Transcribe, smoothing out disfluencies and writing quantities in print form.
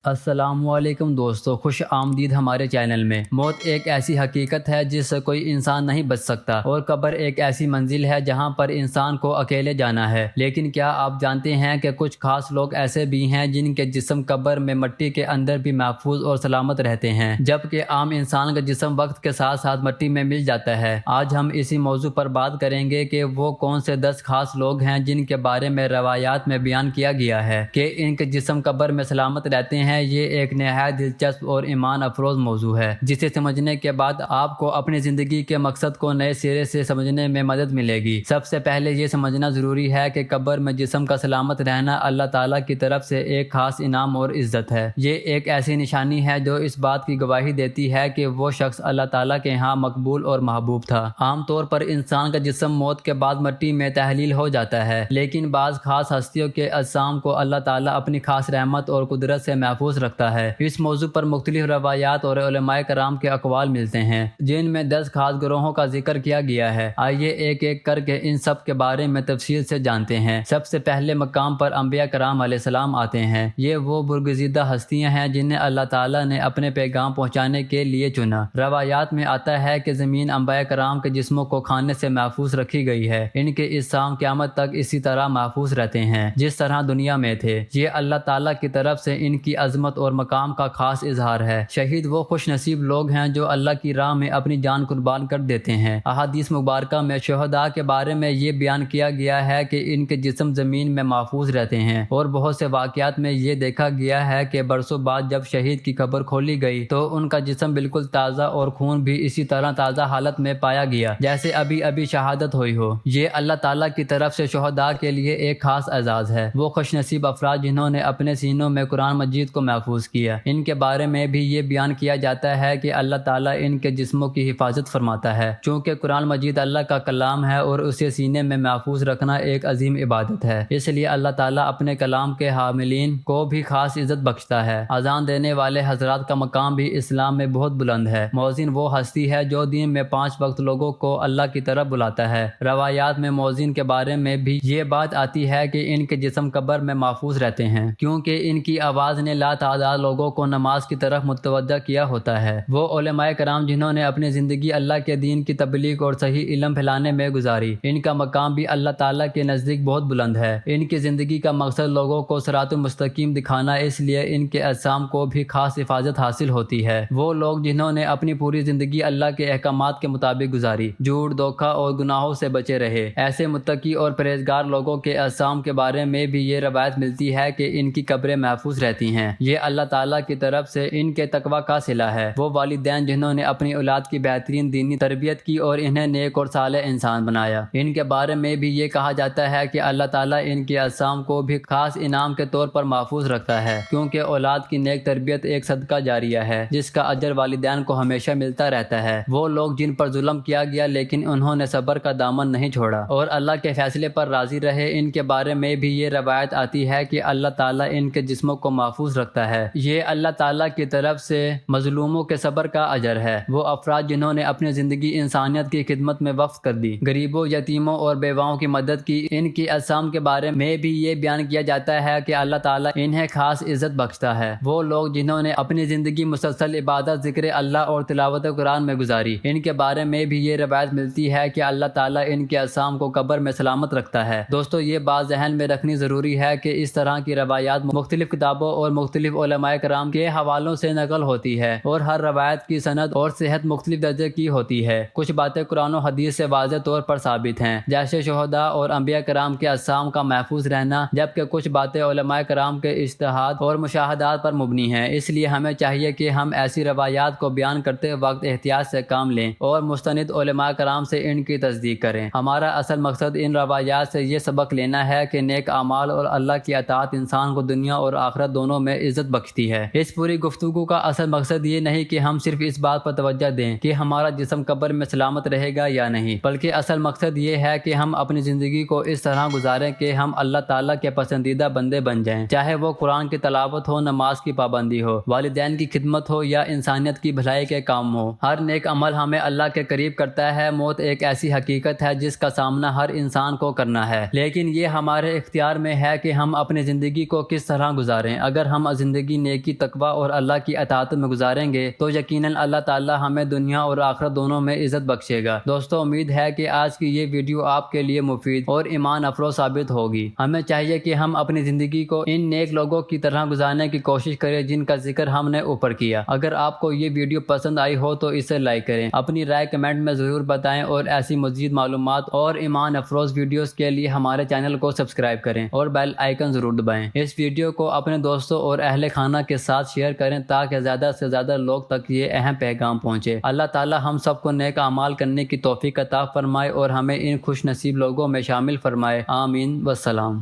السلام علیکم دوستو، خوش آمدید ہمارے چینل میں۔ موت ایک ایسی حقیقت ہے جس سے کوئی انسان نہیں بچ سکتا، اور قبر ایک ایسی منزل ہے جہاں پر انسان کو اکیلے جانا ہے۔ لیکن کیا آپ جانتے ہیں کہ کچھ خاص لوگ ایسے بھی ہیں جن کے جسم قبر میں مٹی کے اندر بھی محفوظ اور سلامت رہتے ہیں، جبکہ عام انسان کا جسم وقت کے ساتھ ساتھ مٹی میں مل جاتا ہے۔ آج ہم اسی موضوع پر بات کریں گے کہ وہ کون سے 10 خاص لوگ ہیں جن کے بارے میں روایات میں بیان کیا گیا ہے کہ ان کے جسم قبر میں سلامت رہتے ہیں۔ یہ ایک نہایت دلچسپ اور ایمان افروز موضوع ہے جسے سمجھنے کے بعد آپ کو اپنی زندگی کے مقصد کو نئے سرے سے سمجھنے میں مدد ملے گی۔ سب سے پہلے یہ سمجھنا ضروری ہے کہ قبر میں جسم کا سلامت رہنا اللہ تعالیٰ کی طرف سے ایک خاص انعام اور عزت ہے۔ یہ ایک ایسی نشانی ہے جو اس بات کی گواہی دیتی ہے کہ وہ شخص اللہ تعالیٰ کے ہاں مقبول اور محبوب تھا۔ عام طور پر انسان کا جسم موت کے بعد مٹی میں تحلیل ہو جاتا ہے، لیکن بعض خاص ہستیوں کے اجسام کو اللہ تعالیٰ اپنی خاص رحمت اور قدرت سے محفوظ رکھتا ہے۔ اس موضوع پر مختلف روایات اور علماء کرام کے اقوال ملتے ہیں، جن میں 10 خاص گروہوں کا ذکر کیا گیا ہے۔ آئیے ایک ایک کر کے ان سب کے بارے میں تفصیل سے جانتے ہیں۔ سب سے پہلے مقام پر انبیاء کرام علیہ السلام آتے ہیں۔ یہ وہ برگزیدہ ہستیاں ہیں جنہیں اللہ تعالیٰ نے اپنے پیغام پہنچانے کے لیے چنا۔ روایات میں آتا ہے کہ زمین انبیاء کرام کے جسموں کو کھانے سے محفوظ رکھی گئی ہے۔ ان کے اجسام قیامت تک اسی طرح محفوظ رہتے ہیں جس طرح دنیا میں تھے۔ یہ اللہ تعالیٰ کی طرف سے ان کی عظمت اور مقام کا خاص اظہار ہے۔ شہید وہ خوش نصیب لوگ ہیں جو اللہ کی راہ میں اپنی جان قربان کر دیتے ہیں۔ احادیث مبارکہ میں شہداء کے بارے میں یہ بیان کیا گیا ہے کہ ان کے جسم زمین میں محفوظ رہتے ہیں، اور بہت سے واقعات میں یہ دیکھا گیا ہے کہ برسوں بعد جب شہید کی قبر کھولی گئی تو ان کا جسم بالکل تازہ اور خون بھی اسی طرح تازہ حالت میں پایا گیا جیسے ابھی ابھی شہادت ہوئی ہو۔ یہ اللہ تعالیٰ کی طرف سے شہداء کے لیے ایک خاص اعزاز ہے۔ وہ خوش نصیب افراد جنہوں نے اپنے سینوں میں قرآن مجید کو محفوظ کیا، ان کے بارے میں بھی یہ بیان کیا جاتا ہے کہ اللہ تعالیٰ ان کے جسموں کی حفاظت فرماتا ہے۔ چونکہ قرآن مجید اللہ کا کلام ہے اور اسے سینے میں محفوظ رکھنا ایک عظیم عبادت ہے، اس لیے اللہ تعالیٰ اپنے کلام کے حاملین کو بھی خاص عزت بخشتا ہے۔ اذان دینے والے حضرات کا مقام بھی اسلام میں بہت بلند ہے۔ مؤذن وہ ہستی ہے جو دن میں 5 وقت لوگوں کو اللہ کی طرف بلاتا ہے۔ روایات میں مؤذن کے بارے میں بھی یہ بات آتی ہے کہ ان کے جسم قبر میں محفوظ رہتے ہیں، کیونکہ ان کی آواز نے لاتعداد لوگوں کو نماز کی طرف متوجہ کیا ہوتا ہے۔ وہ علماء کرام جنہوں نے اپنی زندگی اللہ کے دین کی تبلیغ اور صحیح علم پھیلانے میں گزاری، ان کا مقام بھی اللہ تعالیٰ کے نزدیک بہت بلند ہے۔ ان کی زندگی کا مقصد لوگوں کو صراط المستقیم دکھانا، اس لیے ان کے اجسام کو بھی خاص حفاظت حاصل ہوتی ہے۔ وہ لوگ جنہوں نے اپنی پوری زندگی اللہ کے احکامات کے مطابق گزاری، جھوٹ، دھوکہ اور گناہوں سے بچے رہے، ایسے متقی اور پرہیزگار لوگوں کے اجسام کے بارے میں بھی یہ روایت ملتی ہے کہ ان کی قبریں محفوظ رہتی ہیں۔ یہ اللہ تعالیٰ کی طرف سے ان کے تقویٰ کا صلہ ہے۔ وہ والدین جنہوں نے اپنی اولاد کی بہترین دینی تربیت کی اور انہیں نیک اور صالح انسان بنایا، ان کے بارے میں بھی یہ کہا جاتا ہے کہ اللہ تعالیٰ ان کے اجسام کو بھی خاص انعام کے طور پر محفوظ رکھتا ہے، کیونکہ اولاد کی نیک تربیت ایک صدقہ جاریہ ہے جس کا اجر والدین کو ہمیشہ ملتا رہتا ہے۔ وہ لوگ جن پر ظلم کیا گیا لیکن انہوں نے صبر کا دامن نہیں چھوڑا اور اللہ کے فیصلے پر راضی رہے، ان کے بارے میں بھی یہ روایت آتی ہے کہ اللہ تعالیٰ ان کے جسموں کو محفوظ رکھتا ہے۔ یہ اللہ تعالیٰ کی طرف سے مظلوموں کے صبر کا اجر ہے۔ وہ افراد جنہوں نے اپنی زندگی انسانیت کی خدمت میں وقف کر دی، غریبوں، یتیموں اور بیواؤں کی مدد کی، ان کی اجسام کے بارے میں بھی یہ بیان کیا جاتا ہے کہ اللہ تعالیٰ انہیں خاص عزت بخشتا ہے۔ وہ لوگ جنہوں نے اپنی زندگی مسلسل عبادت، ذکر اللہ اور تلاوت قرآن میں گزاری، ان کے بارے میں بھی یہ روایت ملتی ہے کہ اللہ تعالیٰ ان کے اجسام کو قبر میں سلامت رکھتا ہے۔ دوستو، یہ بات ذہن میں رکھنی ضروری ہے کہ اس طرح کی روایات مختلف کتابوں اور مختلف علماء کرام کے حوالوں سے نقل ہوتی ہے، اور ہر روایت کی سند اور صحت مختلف درجے کی ہوتی ہے۔ کچھ باتیں قرآن و حدیث سے واضح طور پر ثابت ہیں، جیسے شہداء اور انبیاء کرام کے اجسام کا محفوظ رہنا، جبکہ کچھ باتیں علماء کرام کے اجتہاد اور مشاہدات پر مبنی ہیں۔ اس لیے ہمیں چاہیے کہ ہم ایسی روایات کو بیان کرتے وقت احتیاط سے کام لیں اور مستند علماء کرام سے ان کی تصدیق کریں۔ ہمارا اصل مقصد ان روایات سے یہ سبق لینا ہے کہ نیک اعمال اور اللہ کی اطاعت انسان کو دنیا اور آخرت دونوں میں عزت بخشتی ہے۔ اس پوری گفتگو کا اصل مقصد یہ نہیں کہ ہم صرف اس بات پر توجہ دیں کہ ہمارا جسم قبر میں سلامت رہے گا یا نہیں، بلکہ اصل مقصد یہ ہے کہ ہم اپنی زندگی کو اس طرح گزاریں کہ ہم اللہ تعالیٰ کے پسندیدہ بندے بن جائیں، چاہے وہ قرآن کی تلاوت ہو، نماز کی پابندی ہو، والدین کی خدمت ہو یا انسانیت کی بھلائی کے کام ہو۔ ہر نیک عمل ہمیں اللہ کے قریب کرتا ہے۔ موت ایک ایسی حقیقت ہے جس کا سامنا ہر انسان کو کرنا ہے، لیکن یہ ہمارے اختیار میں ہے کہ ہم اپنی زندگی کو کس طرح گزاریں۔ اگر ہم زندگی نیکی، تقوی اور اللہ کی اطاعت میں گزاریں گے تو یقیناً اللہ تعالی ہمیں دنیا اور آخرت دونوں میں عزت بخشے گا۔ دوستو، امید ہے کہ آج کی یہ ویڈیو آپ کے لیے مفید اور ایمان افروز ثابت ہوگی۔ ہمیں چاہیے کہ ہم اپنی زندگی کو ان نیک لوگوں کی طرح گزارنے کی کوشش کریں جن کا ذکر ہم نے اوپر کیا۔ اگر آپ کو یہ ویڈیو پسند آئی ہو تو اسے لائک کریں، اپنی رائے کمنٹ میں ضرور بتائیں، اور ایسی مزید معلومات اور ایمان افروز ویڈیوز کے لیے ہمارے چینل کو سبسکرائب کریں اور بیل آئیکن ضرور دبائیں۔ اس ویڈیو کو اپنے دوستوں اور اہل خانہ کے ساتھ شیئر کریں تاکہ زیادہ سے زیادہ لوگ تک یہ اہم پیغام پہنچے۔ اللہ تعالی ہم سب کو نیک اعمال کرنے کی توفیق عطا فرمائے اور ہمیں ان خوش نصیب لوگوں میں شامل فرمائے۔ آمین والسلام۔